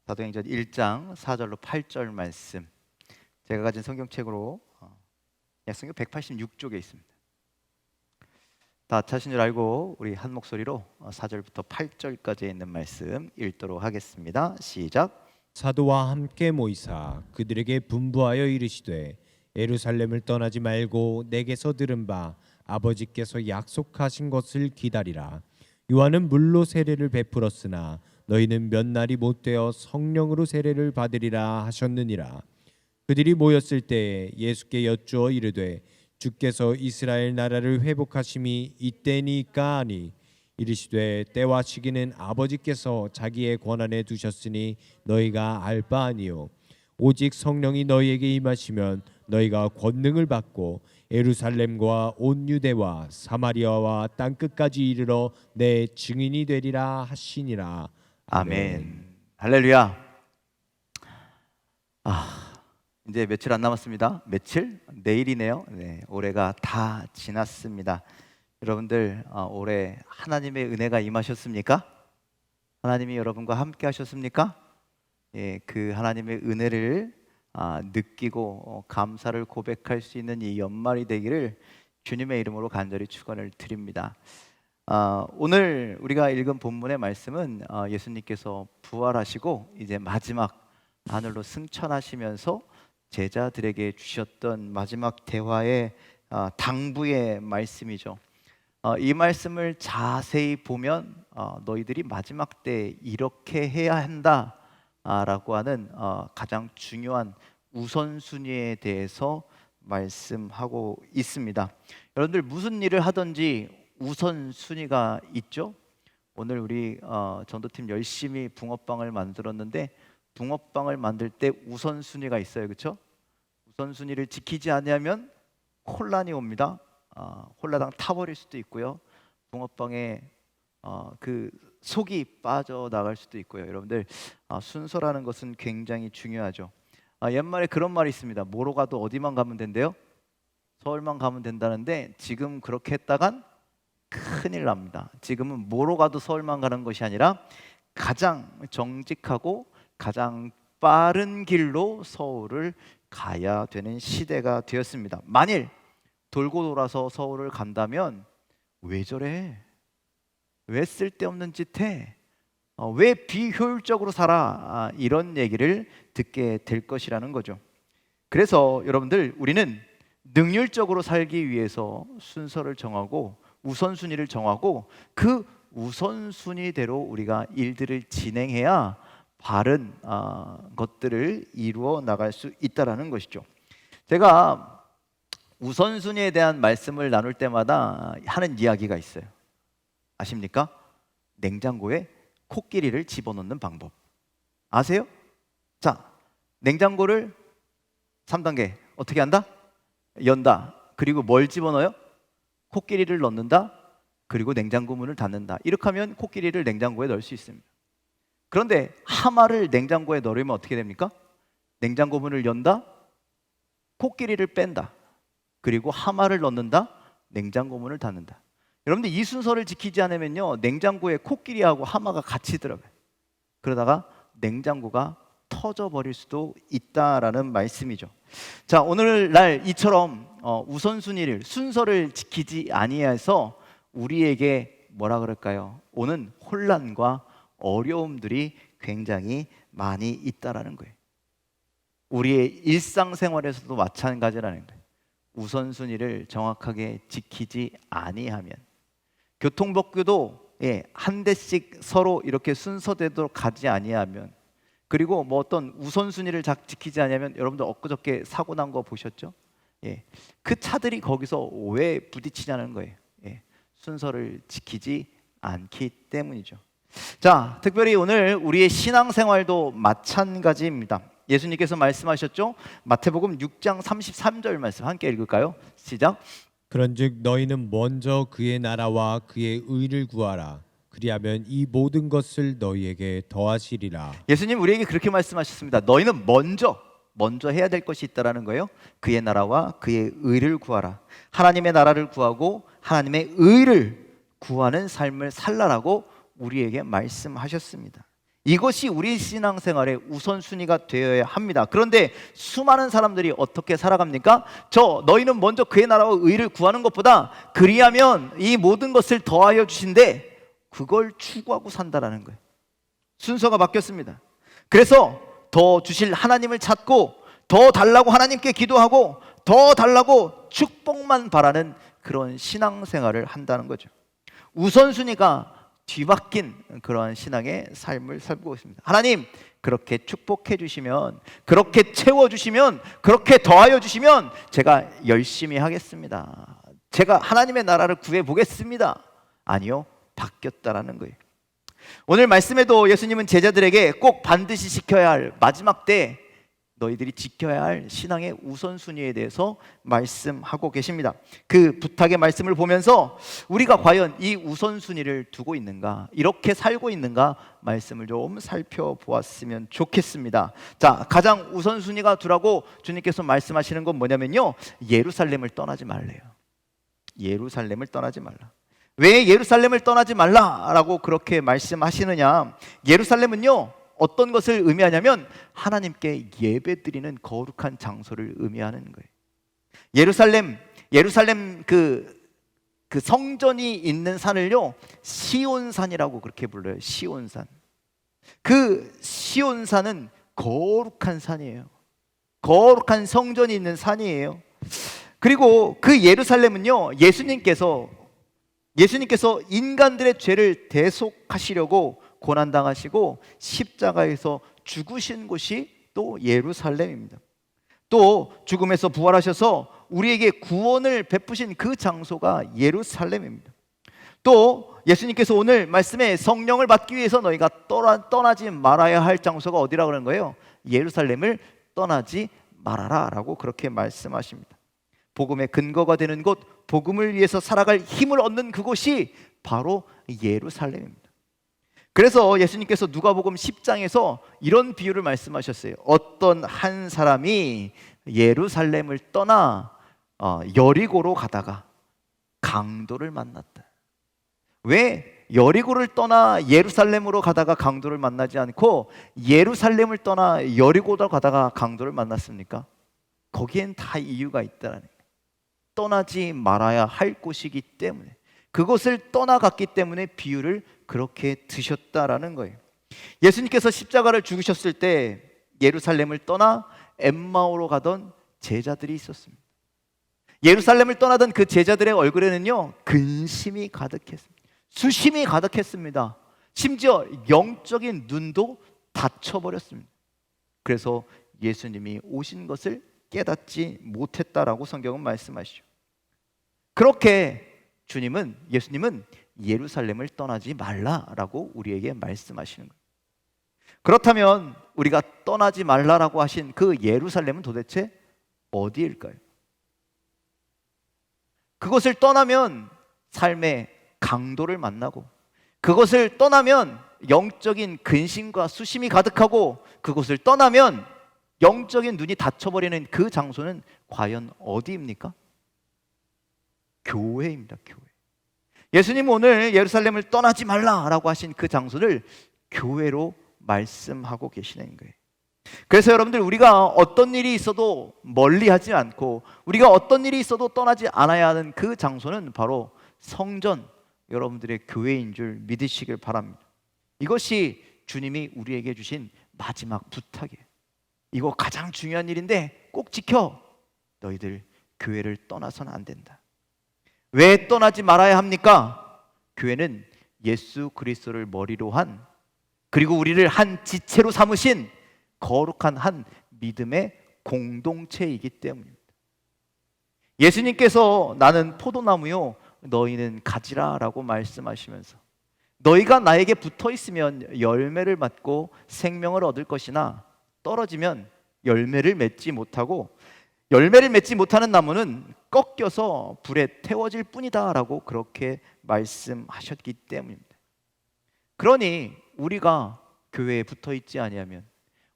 사도행전 1장 4절로 8절 말씀, 제가 가진 성경책으로 성경 186쪽에 있습니다. 다 찾으신 줄 알고 우리 한 목소리로 4절부터 8절까지 있는 말씀 읽도록 하겠습니다. 시작. 사도와 함께 모이사 그들에게 분부하여 이르시되 예루살렘을 떠나지 말고 내게서 들은 바 아버지께서 약속하신 것을 기다리라. 요한은 물로 세례를 베풀었으나 너희는 몇 날이 못되어 성령으로 세례를 받으리라 하셨느니라. 그들이 모였을 때에 예수께 여쭈어 이르되 주께서 이스라엘 나라를 회복하심이 이때니까 하니 이르시되 때와 시기는 아버지께서 자기의 권한에 두셨으니 너희가 알 바 아니요 오직 성령이 너희에게 임하시면 너희가 권능을 받고 예루살렘과 온 유대와 사마리아와 땅 끝까지 이르러 내 증인이 되리라 하시니라. 아멘. 할렐루야. 이제 며칠 안 남았습니다. 며칠? 내일이네요. 올해가 다 지났습니다. 여러분들 올해 하나님의 은혜가 임하셨습니까? 하나님이 여러분과 함께 하셨습니까? 그 하나님의 은혜를 느끼고 감사를 고백할 수 있는 이 연말이 되기를 주님의 이름으로 간절히 축원을 드립니다. 오늘 우리가 읽은 본문의 말씀은 예수님께서 부활하시고 이제 마지막 하늘로 승천하시면서 제자들에게 주셨던 마지막 대화의 당부의 말씀이죠. 이 말씀을 자세히 보면 너희들이 마지막 때 이렇게 해야 한다라고 하는 가장 중요한 우선순위에 대해서 말씀하고 있습니다. 여러분들 무슨 일을 하든지 우선순위가 있죠. 오늘 우리 전도팀 열심히 붕어빵을 만들었는데 붕어빵을 만들 때 우선순위가 있어요. 그렇죠? 우선순위를 지키지 않으면 혼란이 옵니다. 홀라당 타버릴 수도 있고요. 붕어빵에 그 속이 빠져나갈 수도 있고요. 여러분들 순서라는 것은 굉장히 중요하죠. 옛말에 그런 말이 있습니다. 뭐로 가도 어디만 가면 된대요? 서울만 가면 된다는데 지금 그렇게 했다간 큰일 납니다. 지금은 뭐로 가도 서울만 가는 것이 아니라 가장 정직하고 가장 빠른 길로 서울을 가야 되는 시대가 되었습니다. 만일 돌고 돌아서 서울을 간다면 왜 저래? 왜 쓸데없는 짓 해? 왜 비효율적으로 살아? 이런 얘기를 듣게 될 것이라는 거죠. 그래서 여러분들 우리는 능률적으로 살기 위해서 순서를 정하고 우선순위를 정하고 그 우선순위대로 우리가 일들을 진행해야 바른 것들을 이루어 나갈 수 있다라는 것이죠. 제가 우선순위에 대한 말씀을 나눌 때마다 하는 이야기가 있어요. 아십니까? 냉장고에 코끼리를 집어넣는 방법 아세요? 자, 냉장고를 3단계 어떻게 한다? 연다. 그리고 뭘 집어넣어요? 코끼리를 넣는다. 그리고 냉장고 문을 닫는다. 이렇게 하면 코끼리를 냉장고에 넣을 수 있습니다. 그런데 하마를 냉장고에 넣으면 어떻게 됩니까? 냉장고 문을 연다. 코끼리를 뺀다. 그리고 하마를 넣는다. 냉장고 문을 닫는다. 여러분들 이 순서를 지키지 않으면요 냉장고에 코끼리하고 하마가 같이 들어가요. 그러다가 냉장고가 터져버릴 수도 있다라는 말씀이죠. 자, 오늘날 이처럼 우선순위를 순서를 지키지 아니해서 우리에게 뭐라 그럴까요? 오는 혼란과 어려움들이 굉장히 많이 있다라는 거예요. 우리의 일상생활에서도 마찬가지라는 거예요. 우선순위를 정확하게 지키지 아니하면 교통법규도 한 대씩 서로 이렇게 순서대로 가지 아니하면 그리고 뭐 어떤 우선순위를 지키지 않으면 여러분들 엊그저께 사고 난 거 보셨죠? 그 차들이 거기서 왜 부딪히냐는 거예요. 순서를 지키지 않기 때문이죠. 자, 특별히 오늘 우리의 신앙생활도 마찬가지입니다. 예수님께서 말씀하셨죠? 마태복음 6장 33절 말씀 함께 읽을까요? 시작. 그런즉 너희는 먼저 그의 나라와 그의 의를 구하라. 그리하면 이 모든 것을 너희에게 더하시리라. 예수님 우리에게 그렇게 말씀하셨습니다. 너희는 먼저 해야 될 것이 있다라는 거예요. 그의 나라와 그의 의를 구하라. 하나님의 나라를 구하고 하나님의 의를 구하는 삶을 살라라고 우리에게 말씀하셨습니다. 이것이 우리 신앙생활의 우선순위가 되어야 합니다. 그런데 수많은 사람들이 어떻게 살아갑니까? 너희는 먼저 그의 나라와 의를 구하는 것보다 그리하면 이 모든 것을 더하여 주신대, 그걸 추구하고 산다라는 거예요. 순서가 바뀌었습니다. 그래서 더 주실 하나님을 찾고 더 달라고 하나님께 기도하고 더 달라고 축복만 바라는 그런 신앙생활을 한다는 거죠. 우선순위가 뒤바뀐 그러한 신앙의 삶을 살고 있습니다. 하나님, 그렇게 축복해 주시면, 그렇게 채워 주시면, 그렇게 더하여 주시면 제가 열심히 하겠습니다. 제가 하나님의 나라를 구해 보겠습니다. 아니요, 바뀌었다라는 거예요. 오늘 말씀에도 예수님은 제자들에게 꼭 반드시 지켜야 할 마지막 때 너희들이 지켜야 할 신앙의 우선순위에 대해서 말씀하고 계십니다. 그 부탁의 말씀을 보면서 우리가 과연 이 우선순위를 두고 있는가, 이렇게 살고 있는가 말씀을 좀 살펴보았으면 좋겠습니다. 자, 가장 우선순위가 두라고 주님께서 말씀하시는 건 뭐냐면요, 예루살렘을 떠나지 말래요. 예루살렘을 떠나지 말라. 왜 예루살렘을 떠나지 말라라고 그렇게 말씀하시느냐? 예루살렘은요, 어떤 것을 의미하냐면 하나님께 예배드리는 거룩한 장소를 의미하는 거예요. 예루살렘 그 성전이 있는 산을요, 시온산이라고 그렇게 불러요. 시온산. 그 시온산은 거룩한 산이에요. 거룩한 성전이 있는 산이에요. 그리고 그 예루살렘은요, 예수님께서 인간들의 죄를 대속하시려고 고난당하시고 십자가에서 죽으신 곳이 또 예루살렘입니다. 또 죽음에서 부활하셔서 우리에게 구원을 베푸신 그 장소가 예루살렘입니다. 또 예수님께서 오늘 말씀에 성령을 받기 위해서 너희가 떠나지 말아야 할 장소가 어디라고 그러는 거예요? 예루살렘을 떠나지 말아라 라고 그렇게 말씀하십니다. 복음의 근거가 되는 곳, 복음을 위해서 살아갈 힘을 얻는 그곳이 바로 예루살렘입니다. 그래서 예수님께서 누가복음 10장에서 이런 비유를 말씀하셨어요. 어떤 한 사람이 예루살렘을 떠나 여리고로 가다가 강도를 만났다. 왜 여리고를 떠나 예루살렘으로 가다가 강도를 만나지 않고 예루살렘을 떠나 여리고로 가다가 강도를 만났습니까? 거기엔 다 이유가 있다라는 거예요. 떠나지 말아야 할 곳이기 때문에, 그곳을 떠나갔기 때문에 비유를 그렇게 드셨다라는 거예요. 예수님께서 십자가를 죽으셨을 때 예루살렘을 떠나 엠마오로 가던 제자들이 있었습니다. 예루살렘을 떠나던 그 제자들의 얼굴에는요, 근심이 가득했습니다. 수심이 가득했습니다. 심지어 영적인 눈도 닫혀버렸습니다. 그래서 예수님이 오신 것을 깨닫지 못했다라고 성경은 말씀하시죠. 그렇게 예수님은 예루살렘을 떠나지 말라라고 우리에게 말씀하시는 거예요. 그렇다면 우리가 떠나지 말라라고 하신 그 예루살렘은 도대체 어디일까요? 그것을 떠나면 삶의 강도를 만나고, 그것을 떠나면 영적인 근심과 수심이 가득하고, 그것을 떠나면 영적인 눈이 닫혀버리는 그 장소는 과연 어디입니까? 교회입니다. 교회. 예수님은 오늘 예루살렘을 떠나지 말라라고 하신 그 장소를 교회로 말씀하고 계시는 거예요. 그래서 여러분들, 우리가 어떤 일이 있어도 멀리하지 않고, 우리가 어떤 일이 있어도 떠나지 않아야 하는 그 장소는 바로 성전, 여러분들의 교회인 줄 믿으시길 바랍니다. 이것이 주님이 우리에게 주신 마지막 부탁이에요. 이거 가장 중요한 일인데 꼭 지켜. 너희들 교회를 떠나서는 안 된다. 왜 떠나지 말아야 합니까? 교회는 예수 그리스도를 머리로 한, 그리고 우리를 한 지체로 삼으신 거룩한 한 믿음의 공동체이기 때문입니다. 예수님께서 나는 포도나무요 너희는 가지라 라고 말씀하시면서, 너희가 나에게 붙어 있으면 열매를 맺고 생명을 얻을 것이나 떨어지면 열매를 맺지 못하고, 열매를 맺지 못하는 나무는 꺾여서 불에 태워질 뿐이다 라고 그렇게 말씀하셨기 때문입니다. 그러니 우리가 교회에 붙어 있지 아니하면,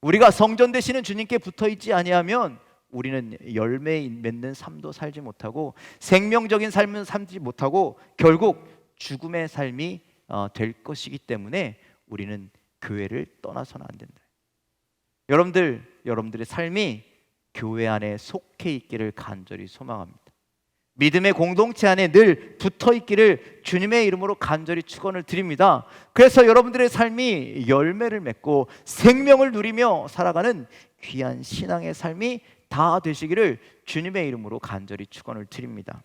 우리가 성전 되시는 주님께 붙어 있지 아니하면 우리는 열매 맺는 삶도 살지 못하고 생명적인 삶은 살지 못하고 결국 죽음의 삶이 될 것이기 때문에 우리는 교회를 떠나서는 안 된다. 여러분들의 삶이 교회 안에 속해 있기를 간절히 소망합니다. 믿음의 공동체 안에 늘 붙어 있기를 주님의 이름으로 간절히 축원을 드립니다. 그래서 여러분들의 삶이 열매를 맺고 생명을 누리며 살아가는 귀한 신앙의 삶이 다 되시기를 주님의 이름으로 간절히 축원을 드립니다.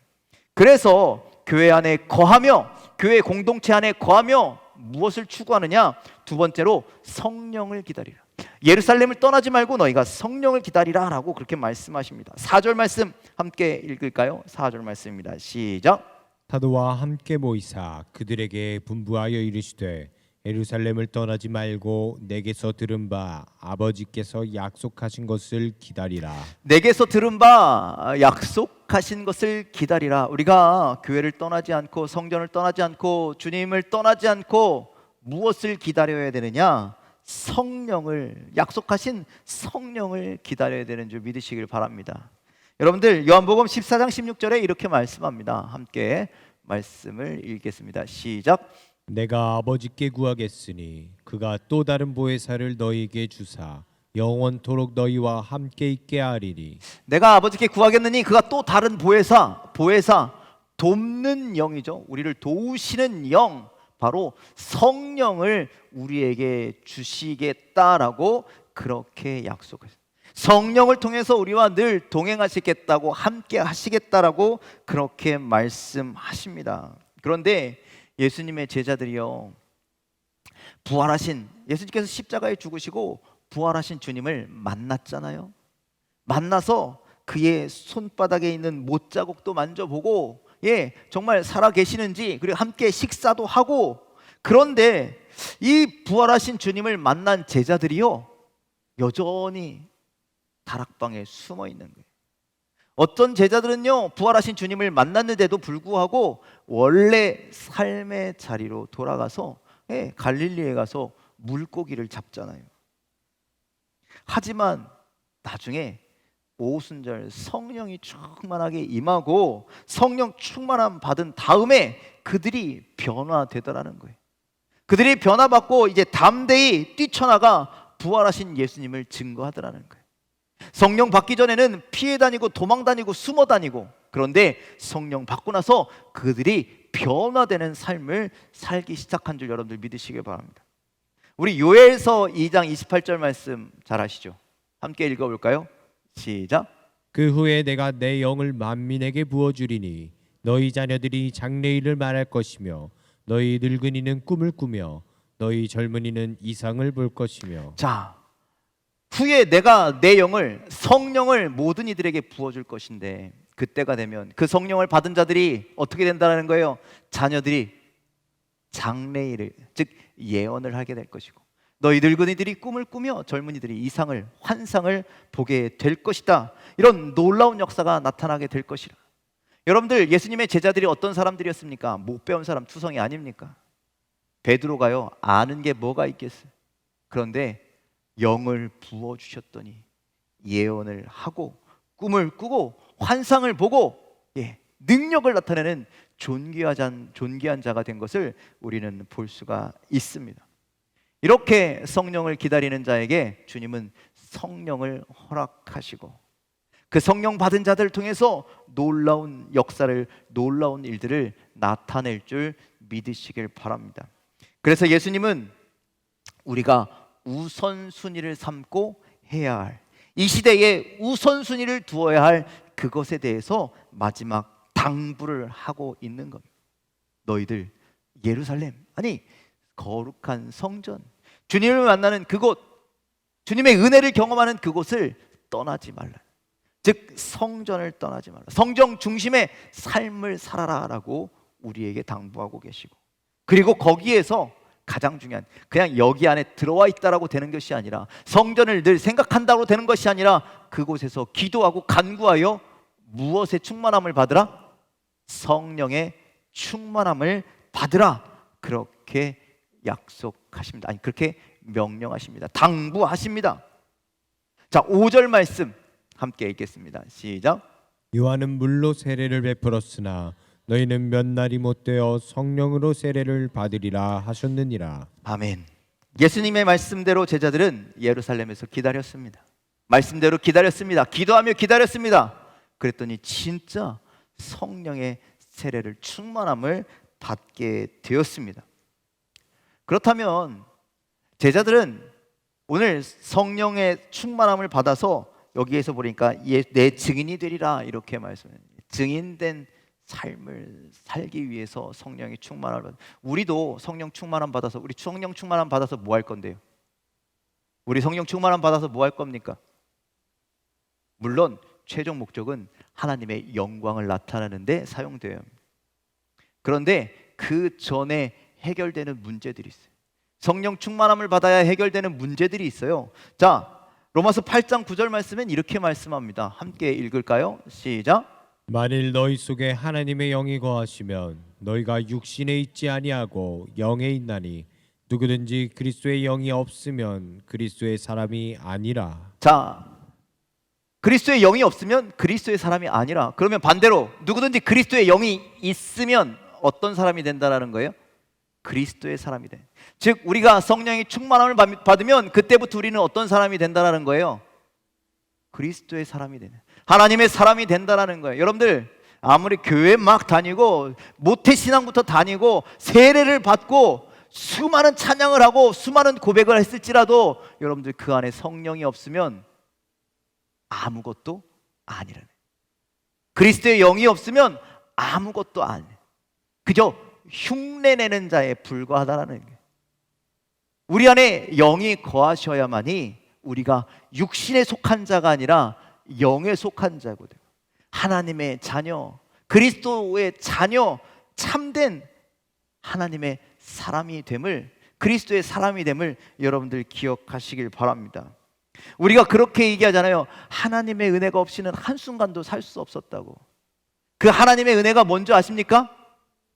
그래서 교회 안에 거하며 교회 공동체 안에 거하며 무엇을 추구하느냐? 두 번째로 성령을 기다리라. 예루살렘을 떠나지 말고 너희가 성령을 기다리라 라고 그렇게 말씀하십니다. 4절 말씀 함께 읽을까요? 4절 말씀입니다. 시작. 사도와 함께 모이사 그들에게 분부하여 이르시되 예루살렘을 떠나지 말고 내게서 들은 바 아버지께서 약속하신 것을 기다리라. 내게서 들은 바 약속하신 것을 기다리라. 우리가 교회를 떠나지 않고 성전을 떠나지 않고 주님을 떠나지 않고 무엇을 기다려야 되느냐? 성령을, 약속하신 성령을 기다려야 되는 줄 믿으시길 바랍니다. 여러분들 요한복음 14장 16절에 이렇게 말씀합니다. 함께 말씀을 읽겠습니다. 시작. 내가 아버지께 구하겠으니 그가 또 다른 보혜사를 너희에게 주사 영원토록 너희와 함께 있게 하리니. 내가 아버지께 구하겠느니 그가 또 다른 보혜사 돕는 영이죠. 우리를 도우시는 영, 바로 성령을 우리에게 주시겠다라고 그렇게 약속했어요. 성령을 통해서 우리와 늘 동행하시겠다고, 함께 하시겠다라고 그렇게 말씀하십니다. 그런데 예수님의 제자들이요, 부활하신 예수님께서 십자가에 죽으시고 부활하신 주님을 만났잖아요. 만나서 그의 손바닥에 있는 못자국도 만져보고, 정말 살아 계시는지, 그리고 함께 식사도 하고. 그런데 이 부활하신 주님을 만난 제자들이요, 여전히 다락방에 숨어 있는 거예요. 어떤 제자들은요, 부활하신 주님을 만났는데도 불구하고 원래 삶의 자리로 돌아가서 갈릴리에 가서 물고기를 잡잖아요. 하지만 나중에 오순절 성령이 충만하게 임하고 성령 충만함 받은 다음에 그들이 변화되더라는 거예요. 그들이 변화받고 이제 담대히 뛰쳐나가 부활하신 예수님을 증거하더라는 거예요. 성령 받기 전에는 피해 다니고 도망 다니고 숨어 다니고, 그런데 성령 받고 나서 그들이 변화되는 삶을 살기 시작한 줄 여러분들 믿으시길 바랍니다. 우리 요엘서 2장 28절 말씀 잘 아시죠? 함께 읽어볼까요? 시작. 그 후에 내가 내 영을 만민에게 부어주리니 너희 자녀들이 장래일을 말할 것이며 너희 늙은이는 꿈을 꾸며 너희 젊은이는 이상을 볼 것이며. 자, 후에 내가 내 영을, 성령을 모든 이들에게 부어줄 것인데, 그때가 되면 그 성령을 받은 자들이 어떻게 된다는 거예요? 자녀들이 장래일을, 즉 예언을 하게 될 것이고, 너희 늙은이들이 꿈을 꾸며 젊은이들이 이상을, 환상을 보게 될 것이다. 이런 놀라운 역사가 나타나게 될 것이라. 여러분들, 예수님의 제자들이 어떤 사람들이었습니까? 못 배운 사람 투성이 아닙니까? 베드로가요, 아는 게 뭐가 있겠어요? 그런데 영을 부어주셨더니 예언을 하고 꿈을 꾸고 환상을 보고 능력을 나타내는 존귀한 자가 된 것을 우리는 볼 수가 있습니다. 이렇게 성령을 기다리는 자에게 주님은 성령을 허락하시고 그 성령 받은 자들을 통해서 놀라운 역사를, 놀라운 일들을 나타낼 줄 믿으시길 바랍니다. 그래서 예수님은 우리가 우선순위를 삼고 해야 할, 이 시대에 우선순위를 두어야 할 그것에 대해서 마지막 당부를 하고 있는 겁니다. 너희들 예루살렘, 아니 거룩한 성전, 주님을 만나는 그곳, 주님의 은혜를 경험하는 그곳을 떠나지 말라. 즉 성전을 떠나지 말라. 성전 중심의 삶을 살아라라고 우리에게 당부하고 계시고, 그리고 거기에서 가장 중요한, 그냥 여기 안에 들어와 있다라고 되는 것이 아니라, 성전을 늘 생각한다고 되는 것이 아니라, 그곳에서 기도하고 간구하여 무엇의 충만함을 받으라? 성령의 충만함을 받으라. 그렇게 약속하십니다. 아니, 그렇게 명령하십니다. 당부하십니다. 자, 5절 말씀 함께 읽겠습니다. 시작. 요한은 물로 세례를 베풀었으나 너희는 몇 날이 못 되어 성령으로 세례를 받으리라 하셨느니라. 아멘. 예수님의 말씀대로 제자들은 예루살렘에서 기다렸습니다. 말씀대로 기다렸습니다. 기도하며 기다렸습니다. 그랬더니 진짜 성령의 세례를 충만함을 받게 되었습니다. 그렇다면 제자들은 오늘 성령의 충만함을 받아서 여기에서 보니까 내 증인이 되리라 이렇게 말씀해요. 증인된 삶을 살기 위해서 성령의 충만함을 받아. 우리도 성령 충만함 받아서 우리 성령 충만함 받아서 뭐 할 건데요? 우리 성령 충만함 받아서 뭐 할 겁니까? 물론 최종 목적은 하나님의 영광을 나타내는 데 사용돼요. 그런데 그 전에 해결되는 문제들이 있어요. 성령 충만함을 받아야 해결되는 문제들이 있어요. 자, 로마서 8장 9절 말씀은 이렇게 말씀합니다. 함께 읽을까요? 시작. 만일 너희 속에 하나님의 영이 거하시면 너희가 육신에 있지 아니하고 영에 있나니 누구든지 그리스도의 영이 없으면 그리스도의 사람이 아니라. 자, 그리스도의 영이 없으면 그리스도의 사람이 아니라. 그러면 반대로 누구든지 그리스도의 영이 있으면 어떤 사람이 된다라는 거예요? 그리스도의 사람이 돼. 즉 우리가 성령의 충만함을 받으면 그때부터 우리는 어떤 사람이 된다라는 거예요? 그리스도의 사람이 되는, 하나님의 사람이 된다라는 거예요. 여러분들 아무리 교회 막 다니고 모태신앙부터 다니고 세례를 받고 수많은 찬양을 하고 수많은 고백을 했을지라도 여러분들 그 안에 성령이 없으면 아무것도 아니라는, 그리스도의 영이 없으면 아무것도 아니에요. 그저 흉내내는 자에 불과하다라는 거예요. 우리 안에 영이 거하셔야만이 우리가 육신에 속한 자가 아니라 영에 속한 자거든요. 하나님의 자녀, 그리스도의 자녀, 참된 하나님의 사람이 됨을, 그리스도의 사람이 됨을 여러분들 기억하시길 바랍니다. 우리가 그렇게 얘기하잖아요. 하나님의 은혜가 없이는 한순간도 살 수 없었다고. 그 하나님의 은혜가 뭔지 아십니까?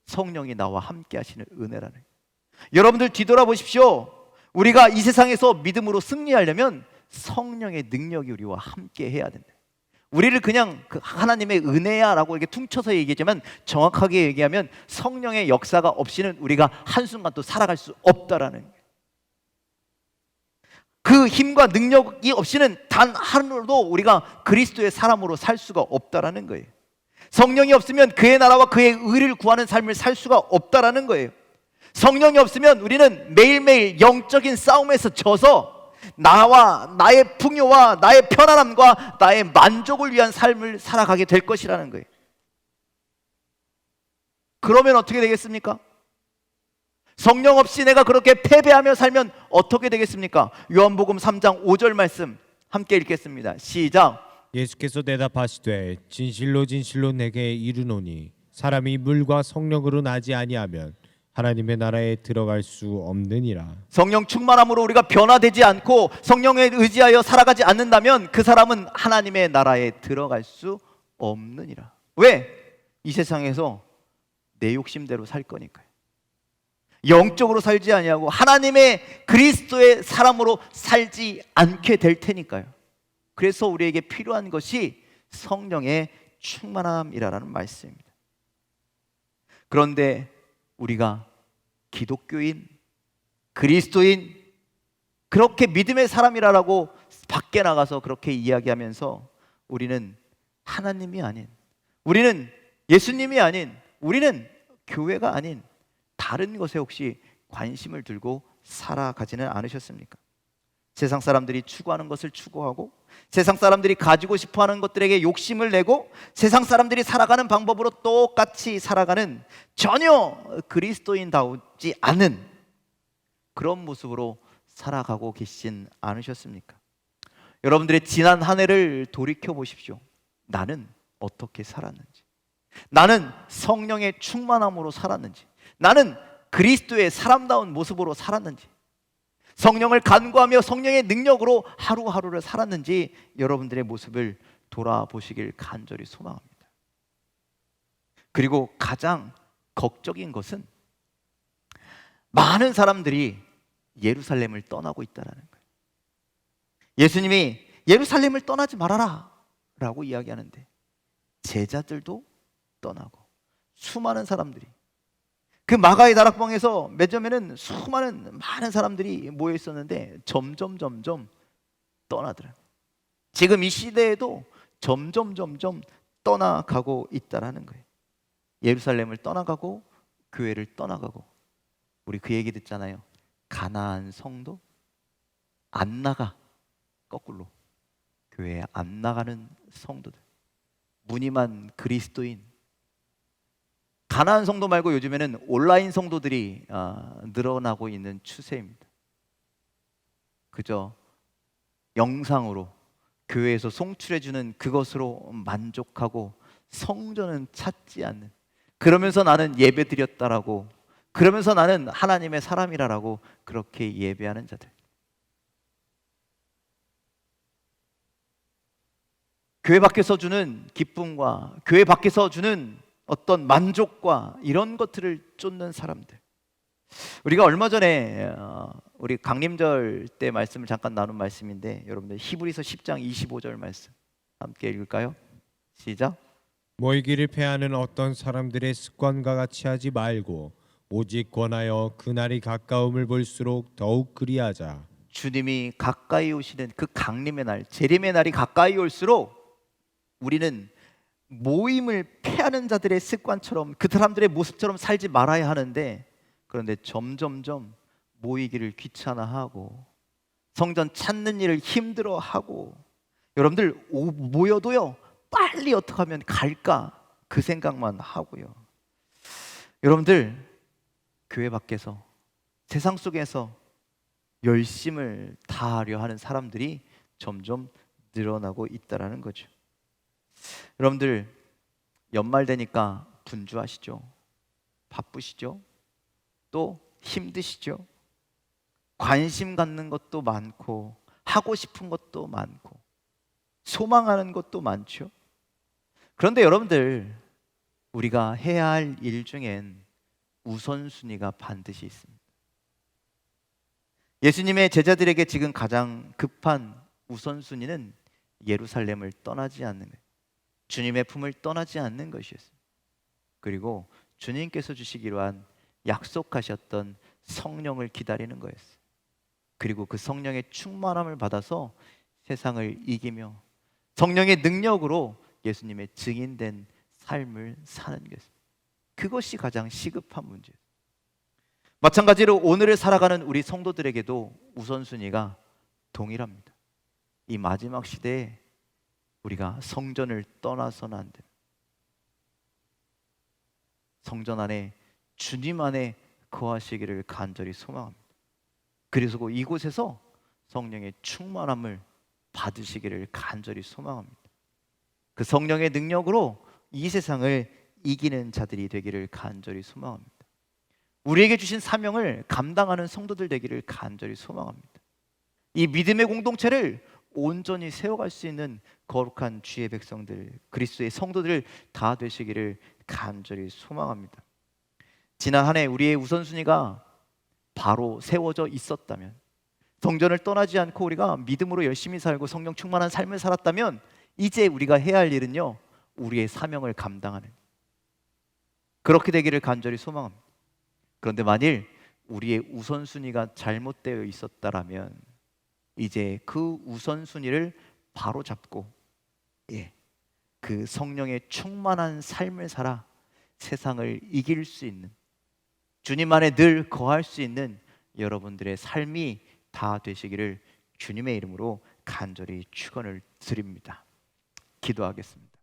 성령이 나와 함께 하시는 은혜라는. 여러분들 뒤돌아보십시오. 우리가 이 세상에서 믿음으로 승리하려면 성령의 능력이 우리와 함께 해야 된다. 우리를 그냥 그 하나님의 은혜야라고 이렇게 퉁쳐서 얘기하지만 정확하게 얘기하면 성령의 역사가 없이는 우리가 한순간도 살아갈 수 없다라는 거예요. 그 힘과 능력이 없이는 단 하루도 우리가 그리스도의 사람으로 살 수가 없다라는 거예요. 성령이 없으면 그의 나라와 그의 의를 구하는 삶을 살 수가 없다라는 거예요. 성령이 없으면 우리는 매일매일 영적인 싸움에서 져서 나와 나의 풍요와 나의 편안함과 나의 만족을 위한 삶을 살아가게 될 것이라는 거예요. 그러면 어떻게 되겠습니까? 성령 없이 내가 그렇게 패배하며 살면 어떻게 되겠습니까? 요한복음 3장 5절 말씀 함께 읽겠습니다. 시작. 예수께서 대답하시되 진실로 진실로 내게 이르노니 사람이 물과 성령으로 나지 아니하면 하나님의 나라에 들어갈 수 없느니라. 성령 충만함으로 우리가 변화되지 않고 성령에 의지하여 살아가지 않는다면 그 사람은 하나님의 나라에 들어갈 수 없느니라. 왜? 이 세상에서 내 욕심대로 살 거니까요. 영적으로 살지 아니하고 하나님의 그리스도의 사람으로 살지 않게 될 테니까요. 그래서 우리에게 필요한 것이 성령의 충만함이라는 말씀입니다. 그런데 우리가 기독교인, 그리스도인, 그렇게 믿음의 사람이라고 밖에 나가서 그렇게 이야기하면서 우리는 하나님이 아닌, 우리는 예수님이 아닌, 우리는 교회가 아닌 다른 것에 혹시 관심을 들고 살아가지는 않으셨습니까? 세상 사람들이 추구하는 것을 추구하고 세상 사람들이 가지고 싶어하는 것들에게 욕심을 내고 세상 사람들이 살아가는 방법으로 똑같이 살아가는 전혀 그리스도인다우지 않은 그런 모습으로 살아가고 계시진 않으셨습니까? 여러분들의 지난 한 해를 돌이켜 보십시오. 나는 어떻게 살았는지, 나는 성령의 충만함으로 살았는지, 나는 그리스도의 사람다운 모습으로 살았는지, 성령을 간구하며 성령의 능력으로 하루하루를 살았는지 여러분들의 모습을 돌아보시길 간절히 소망합니다. 그리고 가장 걱정인 것은 많은 사람들이 예루살렘을 떠나고 있다는 거예요. 예수님이 예루살렘을 떠나지 말아라 라고 이야기하는데 제자들도 떠나고 수많은 사람들이, 그 마가의 다락방에서 맨 처음에는 수많은 많은 사람들이 모여 있었는데 점점 떠나더라. 지금 이 시대에도 점점 떠나가고 있다라는 거예요. 예루살렘을 떠나가고 교회를 떠나가고. 우리 그 얘기 듣잖아요. 가나안 성도 안 나가. 거꾸로 교회에 안 나가는 성도들, 무늬만 그리스도인. 가나안 성도 말고 요즘에는 온라인 성도들이 늘어나고 있는 추세입니다. 그저 영상으로 교회에서 송출해주는 그것으로 만족하고 성전은 찾지 않는, 그러면서 나는 예배 드렸다라고, 그러면서 나는 하나님의 사람이라고 그렇게 예배하는 자들. 교회 밖에서 주는 기쁨과 교회 밖에서 주는 어떤 만족과 이런 것들을 쫓는 사람들. 우리가 얼마 전에 우리 강림절 때 말씀을 잠깐 나눈 말씀인데, 여러분들 히브리서 10장 25절 말씀 함께 읽을까요? 시작. 모이기를 패하는 어떤 사람들의 습관과 같이 하지 말고 오직 권하여 그날이 가까움을 볼수록 더욱 그리하자. 주님이 가까이 오시는 그 강림의 날, 재림의 날이 가까이 올수록 우리는 모임을 패하는 자들의 습관처럼, 그 사람들의 모습처럼 살지 말아야 하는데, 그런데 점점점 모이기를 귀찮아하고 성전 찾는 일을 힘들어하고, 여러분들 모여도요 빨리 어떻게 하면 갈까 그 생각만 하고요. 여러분들 교회 밖에서 세상 속에서 열심을 다하려 하는 사람들이 점점 늘어나고 있다라는 거죠. 여러분들 연말 되니까 분주하시죠? 바쁘시죠? 또 힘드시죠? 관심 갖는 것도 많고 하고 싶은 것도 많고 소망하는 것도 많죠. 그런데 여러분들, 우리가 해야 할 일 중엔 우선순위가 반드시 있습니다. 예수님의 제자들에게 지금 가장 급한 우선순위는 예루살렘을 떠나지 않는 거예요. 주님의 품을 떠나지 않는 것이었습니다. 그리고 주님께서 주시기로 한 약속하셨던 성령을 기다리는 거였어요. 그리고 그 성령의 충만함을 받아서 세상을 이기며 성령의 능력으로 예수님의 증인된 삶을 사는 것입니다. 그것이 가장 시급한 문제예요. 마찬가지로 오늘을 살아가는 우리 성도들에게도 우선순위가 동일합니다. 이 마지막 시대에 우리가 성전을 떠나서는 안 됩니다. 성전 안에 주님 안에 거하시기를 간절히 소망합니다. 그래서 이곳에서 성령의 충만함을 받으시기를 간절히 소망합니다. 그 성령의 능력으로 이 세상을 이기는 자들이 되기를 간절히 소망합니다. 우리에게 주신 사명을 감당하는 성도들 되기를 간절히 소망합니다. 이 믿음의 공동체를 온전히 세워갈 수 있는 거룩한 주의 백성들, 그리스도의 성도들 다 되시기를 간절히 소망합니다. 지난 한 해 우리의 우선순위가 바로 세워져 있었다면, 성전을 떠나지 않고 우리가 믿음으로 열심히 살고 성령 충만한 삶을 살았다면, 이제 우리가 해야 할 일은요, 우리의 사명을 감당하는, 그렇게 되기를 간절히 소망합니다. 그런데 만일 우리의 우선순위가 잘못되어 있었다라면 이제 그 우선순위를 바로 잡고 그 성령의 충만한 삶을 살아 세상을 이길 수 있는, 주님 안에 늘 거할 수 있는 여러분들의 삶이 다 되시기를 주님의 이름으로 간절히 축원을 드립니다. 기도하겠습니다.